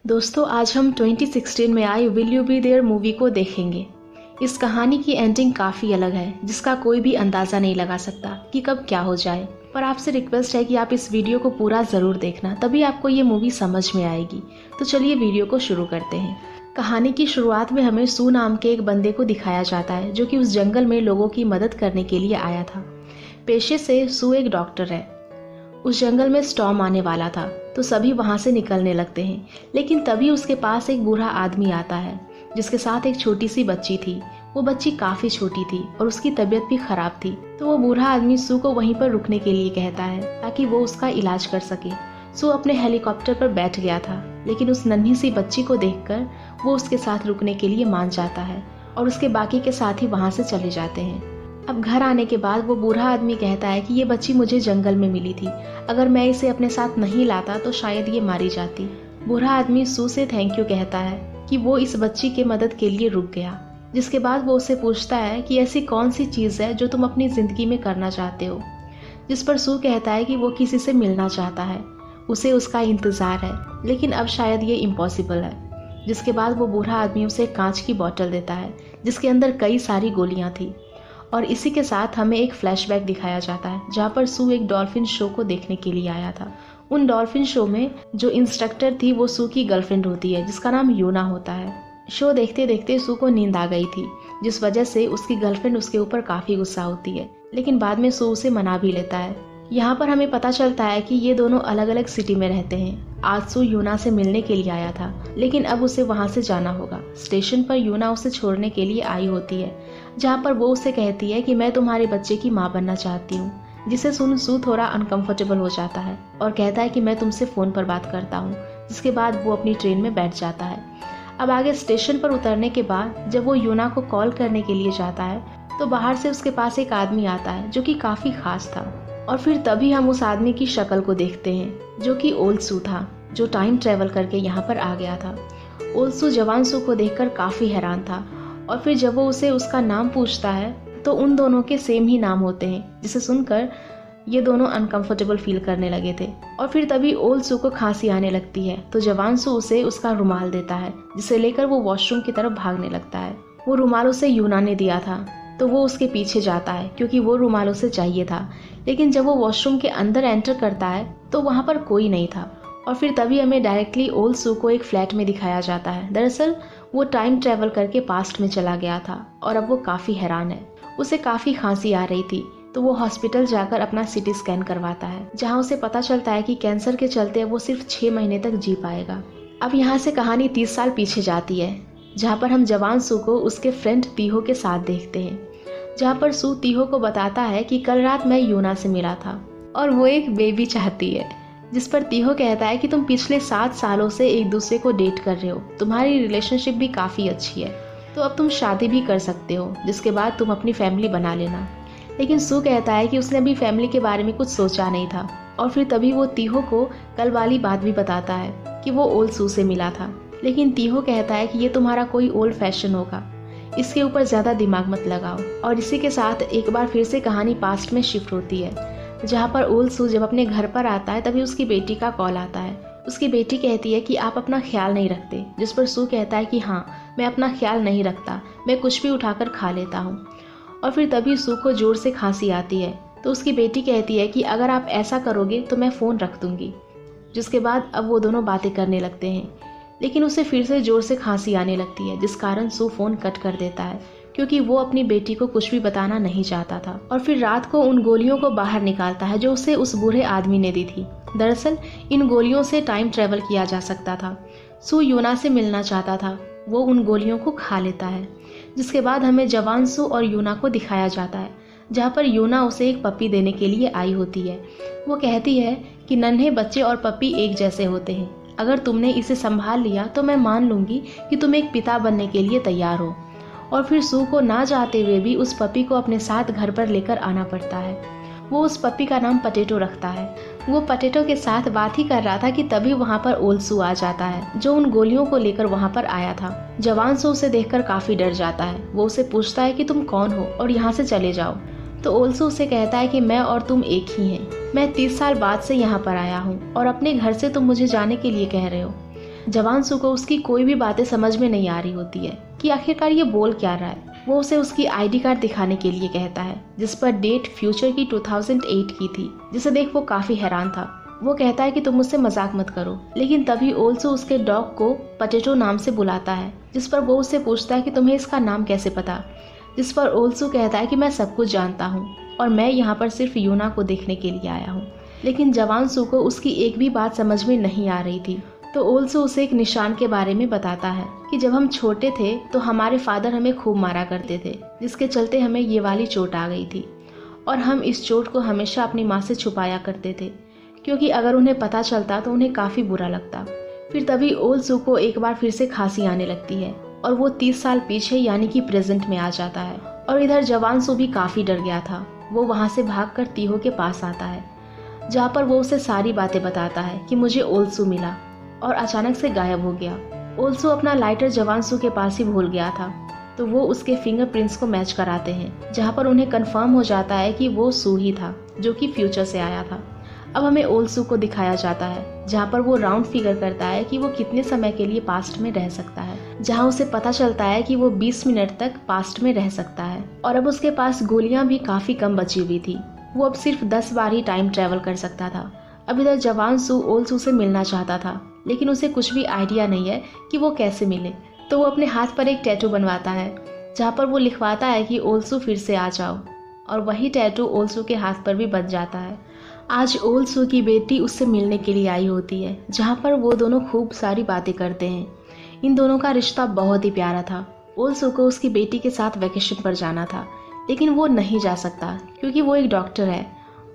दोस्तों, आज हम 2016 में I will you be there movie को देखेंगे। इस कहानी की एंडिंग काफ़ी अलग है, जिसका कोई भी अंदाज़ा नहीं लगा सकता कि कब क्या हो जाए। पर आपसे रिक्वेस्ट है कि आप इस वीडियो को पूरा ज़रूर देखना, तभी आपको ये मूवी समझ में आएगी। तो चलिए वीडियो को शुरू करते हैं। कहानी की शुरुआत में हमें सू नाम के एक बंदे को दिखाया जाता है, जो कि उस जंगल में लोगों की मदद करने के लिए आया था। पेशे से सू एक डॉक्टर है। उस जंगल में स्टॉर्म आने वाला था, तो सभी वहां से निकलने लगते हैं। लेकिन तभी उसके पास एक बूढ़ा आदमी आता है, जिसके साथ एक छोटी सी बच्ची थी। वो बच्ची काफी छोटी थी और उसकी तबीयत भी खराब थी। तो वो बूढ़ा आदमी सू को वहीं पर रुकने के लिए कहता है, ताकि वो उसका इलाज कर सके। सू अपने हेलीकॉप्टर पर बैठ गया था, लेकिन उस नन्ही सी बच्ची को देखकर वो उसके साथ रुकने के लिए मान जाता है और उसके बाकी के साथी वहां से चले जाते हैं। अब घर आने के बाद वो बूढ़ा आदमी कहता है कि ये बच्ची मुझे जंगल में मिली थी। अगर मैं इसे अपने साथ नहीं लाता तो शायद ये मारी जाती। बूढ़ा आदमी सू से थैंक यू कहता है कि वो इस बच्ची के मदद के लिए रुक गया। जिसके बाद वो उससे पूछता है कि ऐसी कौन सी चीज़ है जो तुम अपनी ज़िंदगी में करना चाहते हो। जिस पर सू कहता है कि वो किसी से मिलना चाहता है, उसे उसका इंतज़ार है, लेकिन अब शायद ये इम्पॉसिबल है। जिसके बाद वो बूढ़ा आदमी उसे कांच की बोतल देता है, जिसके अंदर कई सारी गोलियाँ थी। और इसी के साथ हमें एक फ्लैशबैक दिखाया जाता है, जहाँ पर सू एक डॉल्फिन शो को देखने के लिए आया था। उन डॉल्फिन शो में जो इंस्ट्रक्टर थी वो सू की गर्लफ्रेंड होती है, जिसका नाम यूना होता है। शो देखते देखते सू को नींद आ गई थी, जिस वजह से उसकी गर्लफ्रेंड उसके ऊपर काफी गुस्सा होती है। लेकिन बाद में सू उसे मना भी लेता है। यहाँ पर हमें पता चलता है कि ये दोनों अलग अलग सिटी में रहते हैं। आज सू यूना से मिलने के लिए आया था, लेकिन अब उसे वहाँ से जाना होगा। स्टेशन पर यूना उसे छोड़ने के लिए आई होती है, जहाँ पर वो उसे कहती है कि मैं तुम्हारे बच्चे की माँ बनना चाहती हूँ। जिसे सुन सू थोड़ा अनकंफर्टेबल हो जाता है और कहता है कि मैं तुमसे फ़ोन पर बात करता हूँ। जिसके बाद वो अपनी ट्रेन में बैठ जाता है। अब आगे स्टेशन पर उतरने के बाद जब वो यूना को कॉल करने के लिए जाता है, तो बाहर से उसके पास एक आदमी आता है, जो कि काफ़ी खास था। और फिर तभी हम उस आदमी की शक्ल को देखते हैं, जो कि ओल्ड सू था, जो टाइम ट्रेवल करके यहाँ पर आ गया था। ओल्ड सू जवान सू को देखकर काफ़ी हैरान था। और फिर जब वो उसे उसका नाम पूछता है, तो उन दोनों के सेम ही नाम होते हैं, जिसे सुनकर ये दोनों अनकंफर्टेबल फील करने लगे थे। और फिर तभी ओल्ड सू को खांसी आने लगती है, तो जवान सू उसे उसका रुमाल देता है, जिसे लेकर वो वॉशरूम की तरफ भागने लगता है। वो रुमाल उसे यूना ने दिया था, तो वो उसके पीछे जाता है, क्योंकि वो रुमाल उसे चाहिए था। लेकिन जब वो वॉशरूम के अंदर एंटर करता है, तो वहाँ पर कोई नहीं था। और फिर तभी हमें डायरेक्टली ओल्ड सू को एक फ्लैट में दिखाया जाता है। दरअसल वो टाइम ट्रेवल करके पास्ट में चला गया था और अब वो काफ़ी हैरान है। उसे काफ़ी खांसी आ रही थी, तो वो हॉस्पिटल जाकर अपना सिटी स्कैन करवाता है, जहाँ उसे पता चलता है कि कैंसर के चलते वो सिर्फ 6 महीने तक जी पाएगा। अब यहाँ से कहानी 30 साल पीछे जाती है, जहाँ पर हम जवान सू को उसके फ्रेंड तीहो के साथ देखते हैं। जहाँ पर सू तीहो को बताता है कि कल रात मैं यूना से मिला था और वो एक बेबी चाहती है। जिस पर तीहो कहता है कि तुम पिछले 7 सालों से एक दूसरे को डेट कर रहे हो, तुम्हारी रिलेशनशिप भी काफ़ी अच्छी है, तो अब तुम शादी भी कर सकते हो, जिसके बाद तुम अपनी फैमिली बना लेना। लेकिन सू कहता है कि उसने अभी फैमिली के बारे में कुछ सोचा नहीं था। और फिर तभी वो तीहो को कल वाली बात भी बताता है कि वो ओल्ड सू से मिला था। लेकिन तीहो कहता है कि ये तुम्हारा कोई ओल्ड फैशन होगा, इसके ऊपर ज़्यादा दिमाग मत लगाओ। और इसी के साथ एक बार फिर से कहानी पास्ट में शिफ्ट होती है, जहाँ पर ओल्ड सू जब अपने घर पर आता है, तभी उसकी बेटी का कॉल आता है। उसकी बेटी कहती है कि आप अपना ख्याल नहीं रखते। जिस पर सू कहता है कि हाँ, मैं अपना ख्याल नहीं रखता, मैं कुछ भी उठाकर खा लेता हूँ। और फिर तभी सू को जोर से खांसी आती है, तो उसकी बेटी कहती है कि अगर आप ऐसा करोगे तो मैं फ़ोन रख दूँगी। जिसके बाद अब वो दोनों बातें करने लगते हैं, लेकिन उसे फिर से जोर से खांसी आने लगती है, जिस कारण सू फ़ोन कट कर देता है, क्योंकि वो अपनी बेटी को कुछ भी बताना नहीं चाहता था। और फिर रात को उन गोलियों को बाहर निकालता है, जो उसे उस बूढ़े आदमी ने दी थी। दरअसल इन गोलियों से टाइम ट्रेवल किया जा सकता था। सू यूना से मिलना चाहता था, वो उन गोलियों को खा लेता है। जिसके बाद हमें जवान सू और यूना को दिखाया जाता है, जहाँ पर यूना उसे एक पपी देने के लिए आई होती है। वो कहती है कि नन्हे बच्चे और पपी एक जैसे होते हैं, अगर तुमने इसे संभाल लिया तो मैं मान लूँगी कि तुम एक पिता बनने के लिए तैयार हो। और फिर सू को ना चाहते हुए भी उस पपी को अपने साथ घर पर लेकर आना पड़ता है। वो उस पपी का नाम पटेटो रखता है। वो पटेटो के साथ बात ही कर रहा था कि तभी वहाँ पर ओल्ड सू आ जाता है, जो उन गोलियों को लेकर वहाँ पर आया था। जवान सू उसे देखकर काफ़ी डर जाता है। वो उसे पूछता है कि तुम कौन हो और यहाँ से चले जाओ। तो ओल्ड सू उसे कहता है कि मैं और तुम एक ही हैं। मैं 30 साल बाद से यहाँ पर आया हूँ और अपने घर से तुम मुझे जाने के लिए कह रहे हो। जवान सू को उसकी कोई भी बातें समझ में नहीं आ रही होती है कि आखिरकार ये बोल क्या रहा है। वो उसे उसकी आईडी कार्ड दिखाने के लिए कहता है जिस पर डेट फ्यूचर की 2008 की थी, जिसे देख वो काफी हैरान था। वो कहता है कि तुम मुझसे मजाक मत करो, लेकिन तभी ओल्सू उसके डॉग को पटेटो नाम से बुलाता है, जिस पर वो उससे पूछता है कि तुम्हें इसका नाम कैसे पता। जिस पर ओल्सू कहता है कि मैं सब कुछ जानता हूँ और मैं यहाँ पर सिर्फ यूना को देखने के लिए आया हूँ। लेकिन जवान सू को उसकी एक भी बात समझ में नहीं आ रही थी, तो ओल्सू उसे एक निशान के बारे में बताता है कि जब हम छोटे थे तो हमारे फादर हमें खूब मारा करते थे, जिसके चलते हमें ये वाली चोट आ गई थी और हम इस चोट को हमेशा अपनी माँ से छुपाया करते थे, क्योंकि अगर उन्हें पता चलता तो उन्हें काफ़ी बुरा लगता। फिर तभी ओल्सू को एक बार फिर से खांसी आने लगती है और वो 30 साल पीछे यानी कि प्रेजेंट में आ जाता है। और इधर जवान सू भी काफ़ी डर गया था। वो वहाँ से भागकर तीहो के पास आता है, जहाँ पर वो उसे सारी बातें बताता है कि मुझे ओल्सू मिला और अचानक से गायब हो गया। ओल्सू अपना लाइटर जवान सू के पास ही भूल गया था, तो वो उसके फिंगरप्रिंट्स को मैच कराते हैं, जहाँ पर उन्हें कंफर्म हो जाता है कि वो सू ही था जो कि फ्यूचर से आया था। अब हमें ओल्सू को दिखाया जाता है, जहाँ पर वो राउंड फिगर करता है कि वो कितने समय के लिए पास्ट में रह सकता है, जहाँ उसे पता चलता है कि वो 20 मिनट तक पास्ट में रह सकता है। और अब उसके पास गोलियां भी काफ़ी कम बची हुई थी। वो अब सिर्फ 10 बार ही टाइम ट्रेवल कर सकता था। अब इधर जवान सू ओल्सू से मिलना चाहता था, लेकिन उसे कुछ भी आइडिया नहीं है कि वो कैसे मिले, तो वो अपने हाथ पर एक टैटू बनवाता है, जहाँ पर वो लिखवाता है कि ओल्सू फिर से आ जाओ, और वही टैटू ओल्सू के हाथ पर भी बन जाता है। आज ओल्सू की बेटी उससे मिलने के लिए आई होती है, जहाँ पर वो दोनों खूब सारी बातें करते हैं। इन दोनों का रिश्ता बहुत ही प्यारा था। ओल्सू को उसकी बेटी के साथ वैकेशन पर जाना था, लेकिन वो नहीं जा सकता क्योंकि वो एक डॉक्टर है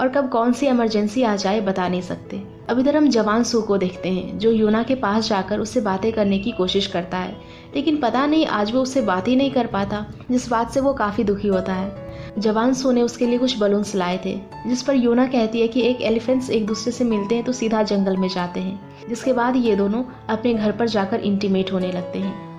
और कब कौन सी इमरजेंसी आ जाए बता नहीं सकते। अब इधर हम जवान सू को देखते हैं, जो यूना के पास जाकर उससे बातें करने की कोशिश करता है, लेकिन पता नहीं आज वो उससे बात ही नहीं कर पाता, जिस बात से वो काफ़ी दुखी होता है। जवान सू ने उसके लिए कुछ बलून्स लाए थे, जिस पर यूना कहती है कि एक एलिफेंट्स एक दूसरे से मिलते हैं तो सीधा जंगल में जाते हैं, जिसके बाद ये दोनों अपने घर पर जाकर इंटीमेट होने लगते हैं।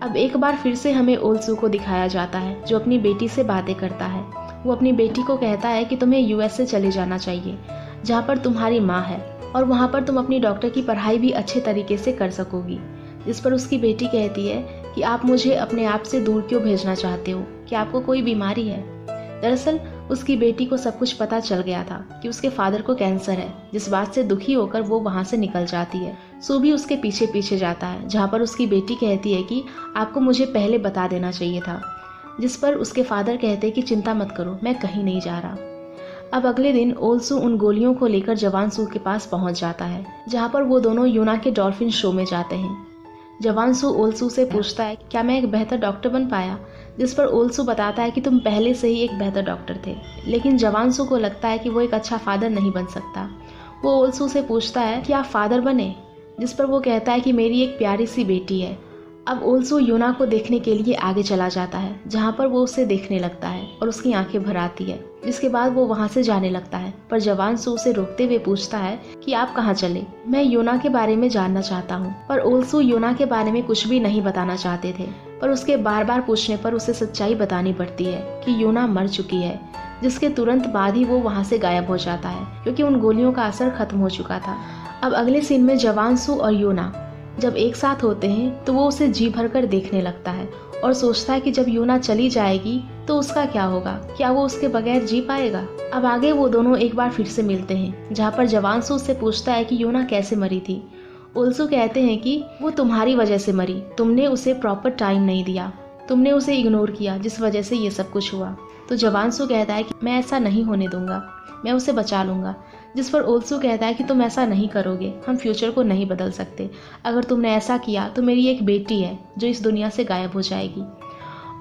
अब एक बार फिर से हमें ओल्सू को दिखाया जाता है, जो अपनी बेटी से बातें करता है। वो अपनी बेटी को कहता है कि तुम्हें यूएस से चले जाना चाहिए, जहाँ पर तुम्हारी माँ है, और वहाँ पर तुम अपनी डॉक्टर की पढ़ाई भी अच्छे तरीके से कर सकोगी। जिस पर उसकी बेटी कहती है कि आप मुझे अपने आप से दूर क्यों भेजना चाहते हो, कि आपको कोई बीमारी है। दरअसल उसकी बेटी को सब कुछ पता चल गया था कि उसके फादर को कैंसर है, जिस बात से दुखी होकर वो वहाँ से निकल जाती है। सू भी उसके पीछे पीछे जाता है, जहाँ पर उसकी बेटी कहती है कि आपको मुझे पहले बता देना चाहिए था। जिस पर उसके फादर कहते हैं कि चिंता मत करो, मैं कहीं नहीं जा रहा। अब अगले दिन ओल्सू उन गोलियों को लेकर जवान सू के पास पहुंच जाता है, जहाँ पर वो दोनों यूना के डॉल्फिन शो में जाते हैं। जवान सू ओल्सू से पूछता है क्या मैं एक बेहतर डॉक्टर बन पाया, जिस पर ओल्सू बताता है कि तुम पहले से ही एक बेहतर डॉक्टर थे, लेकिन जवान सू को लगता है कि वो एक अच्छा फादर नहीं बन सकता। वो ओल्सू से पूछता है कि आप फादर बने, जिस पर वो कहता है कि मेरी एक प्यारी सी बेटी है। अब ओल्सू यूना को देखने के लिए आगे चला जाता है, जहाँ पर वो उसे देखने लगता है और उसकी आंखें भर आती है, जिसके बाद वो वहाँ से जाने लगता है। पर जवान सू उसे रोकते हुए पूछता है कि आप कहाँ चले, मैं यूना के बारे में जानना चाहता हूँ। पर ओल्सू यूना के बारे में कुछ भी नहीं बताना चाहते थे, पर उसके बार बार पूछने पर उसे सच्चाई बतानी पड़ती है कि यूना मर चुकी है, जिसके तुरंत बाद ही वो वहाँ से गायब हो जाता है, क्योंकि उन गोलियों का असर खत्म हो चुका था। अब अगले सीन में जवान सू और यूना जब एक साथ होते हैं तो वो उसे जी भर कर देखने लगता है और सोचता है कि जब यूना चली जाएगी तो उसका क्या होगा, क्या वो उसके बगैर जी पाएगा। अब आगे वो दोनों एक बार फिर से मिलते हैं, जहाँ पर जवान सू उससे पूछता है कि यूना कैसे मरी थी। ओल्सू कहते हैं कि वो तुम्हारी वजह से मरी, तुमने उसे प्रॉपर टाइम नहीं दिया, तुमने उसे इग्नोर किया, जिस वजह से ये सब कुछ हुआ। तो जवान सू कहता है कि मैं ऐसा नहीं होने दूंगा, मैं उसे बचा लूंगा। जिस पर ओल्सू कहता है कि तुम ऐसा नहीं करोगे, हम फ्यूचर को नहीं बदल सकते। अगर तुमने ऐसा किया तो मेरी एक बेटी है जो इस दुनिया से गायब हो जाएगी,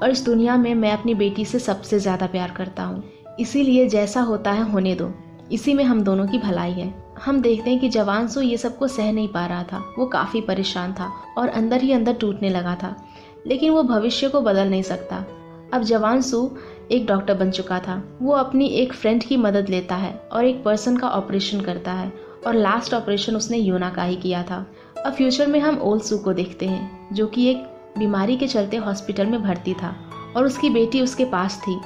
और इस दुनिया में मैं अपनी बेटी से सबसे ज़्यादा प्यार करता हूँ, इसीलिए जैसा होता है होने दो, इसी में हम दोनों की भलाई है। हम देखते हैं कि जवान सू ये सबको सह नहीं पा रहा था, वो काफ़ी परेशान था और अंदर ही अंदर टूटने लगा था, लेकिन वो भविष्य को बदल नहीं सकता। अब जवान सू एक डॉक्टर बन चुका था। वो अपनी एक फ्रेंड की मदद लेता है और एक पर्सन का ऑपरेशन करता है, और लास्ट ऑपरेशन उसने यूना का ही किया था। अब फ्यूचर में हम ओल्सू को देखते हैं, जो कि एक बीमारी के चलते हॉस्पिटल में भर्ती था और उसकी बेटी उसके पास थी।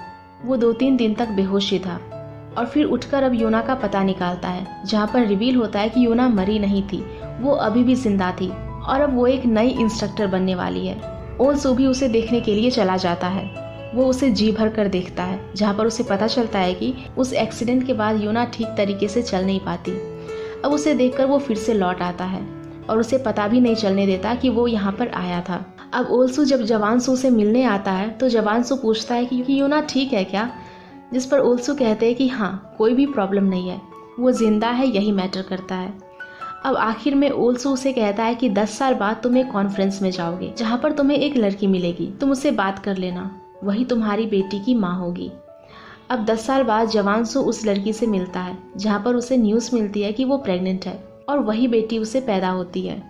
वो 2-3 दिन तक बेहोश ही था और फिर उठकर अब यूना का पता निकालता है, जहाँ पर रिवील होता है कि यूना मरी नहीं थी, वो अभी भी जिंदा थी और अब वो एक नई इंस्ट्रक्टर बनने वाली है। ओल सू भी उसे देखने के लिए चला जाता है। वो उसे जी भर कर देखता है, जहाँ पर उसे पता चलता है कि उस एक्सीडेंट के बाद योना ठीक तरीके से चल नहीं पाती। अब उसे देखकर वो फिर से लौट आता है और उसे पता भी नहीं चलने देता कि वो यहाँ पर आया था। अब ओल सू जब जवान सू से मिलने आता है तो जवान सू पूछता है कि योना ठीक है क्या, जिस पर ओल सू कहते हैं कि हाँ, कोई भी प्रॉब्लम नहीं है, वो जिंदा है, यही मैटर करता है। अब आखिर में ओल सू उसे कहता है कि 10 साल बाद तुम एक कॉन्फ्रेंस में जाओगे जहाँ पर तुम्हें एक लड़की मिलेगी, तुम उससे बात कर लेना, वही तुम्हारी बेटी की माँ होगी। अब 10 साल बाद जवान सू उस लड़की से मिलता है जहाँ पर उसे न्यूज़ मिलती है कि वो प्रेग्नेंट है और वही बेटी उसे पैदा होती है।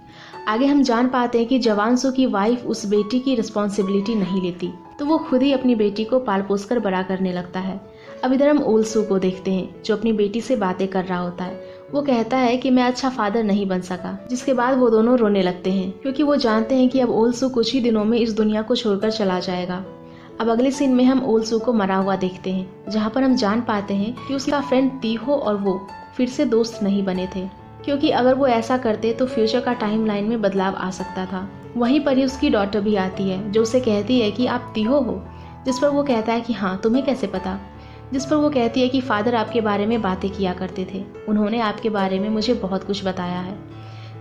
आगे हम जान पाते हैं कि जवान सू की वाइफ उस बेटी की रिस्पॉन्सिबिलिटी नहीं लेती, तो वो खुद ही अपनी बेटी को पाल पोस कर बड़ा करने लगता है। अब इधर हम ओल सू को देखते हैं जो अपनी बेटी से बातें कर रहा होता है। वो कहता है कि मैं अच्छा फादर नहीं बन सका, जिसके बाद वो दोनों रोने लगते हैं क्योंकि वो जानते हैं कि अब ओल सू कुछ ही दिनों में इस दुनिया को छोड़कर चला जाएगा। अब अगले सीन में हम ओल सू को मरा हुआ देखते हैं, जहाँ पर हम जान पाते हैं कि उसका फ्रेंड तीहो और वो फिर से दोस्त नहीं बने थे, क्योंकि अगर वो ऐसा करते तो फ्यूचर का टाइमलाइन में बदलाव आ सकता था। वहीं पर ही उसकी डॉटर भी आती है जो उसे कहती है कि आप तीहो हो, जिस पर वो कहता है कि हाँ, तुम्हें कैसे पता, जिस पर वो कहती है कि फादर आपके बारे में बातें किया करते थे, उन्होंने आपके बारे में मुझे बहुत कुछ बताया है।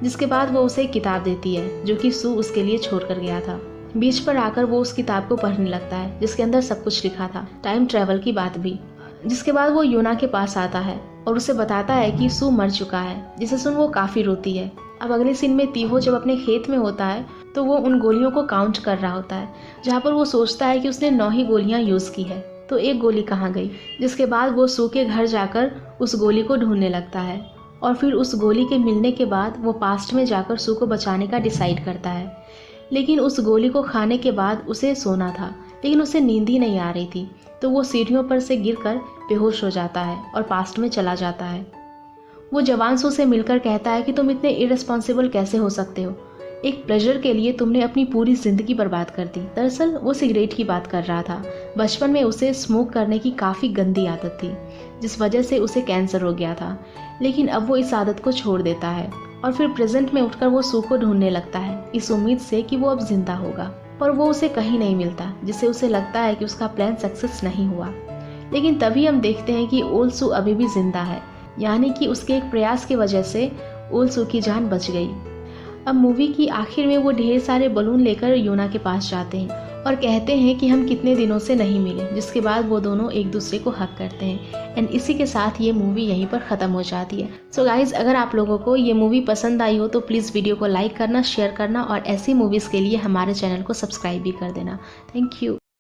जिसके बाद वो उसे एक किताब देती है जो कि सू उसके लिए छोड़ कर गया था। बीच पर आकर वो उस किताब को पढ़ने लगता है जिसके अंदर सब कुछ लिखा था, टाइम ट्रेवल की बात भी। जिसके बाद वो योना के पास आता है और उसे बताता है कि सू मर चुका है, जिसे सुन वो काफी रोती है। अब अगले सीन में तीहो जब अपने खेत में होता है तो वो उन गोलियों को काउंट कर रहा होता है, जहाँ पर वो सोचता है कि उसने 9 ही गोलियां यूज की है, तो एक गोली कहाँ गई। जिसके बाद वो सू के घर जाकर उस गोली को ढूंढने लगता है और फिर उस गोली के मिलने के बाद वो पास्ट में जाकर सू को बचाने का डिसाइड करता है। लेकिन उस गोली को खाने के बाद उसे सोना था, लेकिन उसे नींद ही नहीं आ रही थी, तो वो सीढ़ियों पर से गिरकर बेहोश हो जाता है और पास्ट में चला जाता है। वो जवान सू से मिलकर कहता है कि तुम इतने इररिस्पॉन्सिबल कैसे हो सकते हो, एक प्लेजर के लिए तुमने अपनी पूरी जिंदगी बर्बाद कर दी। दरअसल वो सिगरेट की बात कर रहा था। बचपन में उसे स्मोक करने की काफ़ी गंदी आदत थी, जिस वजह से उसे कैंसर हो गया था, लेकिन अब वो इस आदत को छोड़ देता है और फिर प्रेजेंट में उठकर वो सू को ढूंढने लगता है इस उम्मीद से कि वो अब जिंदा होगा, पर वो उसे कहीं नहीं मिलता, जिससे उसे लगता है कि उसका प्लान सक्सेस नहीं हुआ। लेकिन तभी हम देखते हैं कि ओल सू अभी भी जिंदा है, यानी कि उसके एक प्रयास की वजह से ओल सू की जान बच गई। अब मूवी की आखिर में वो ढेर सारे बलून लेकर योना के पास जाते हैं और कहते हैं कि हम कितने दिनों से नहीं मिले, जिसके बाद वो दोनों एक दूसरे को हक करते हैं। एंड इसी के साथ ये मूवी यहीं पर ख़त्म हो जाती है। सो गाइज, अगर आप लोगों को ये मूवी पसंद आई हो तो प्लीज़ वीडियो को लाइक करना, शेयर करना और ऐसी मूवीज़ के लिए हमारे चैनल को सब्सक्राइब भी कर देना। Thank you.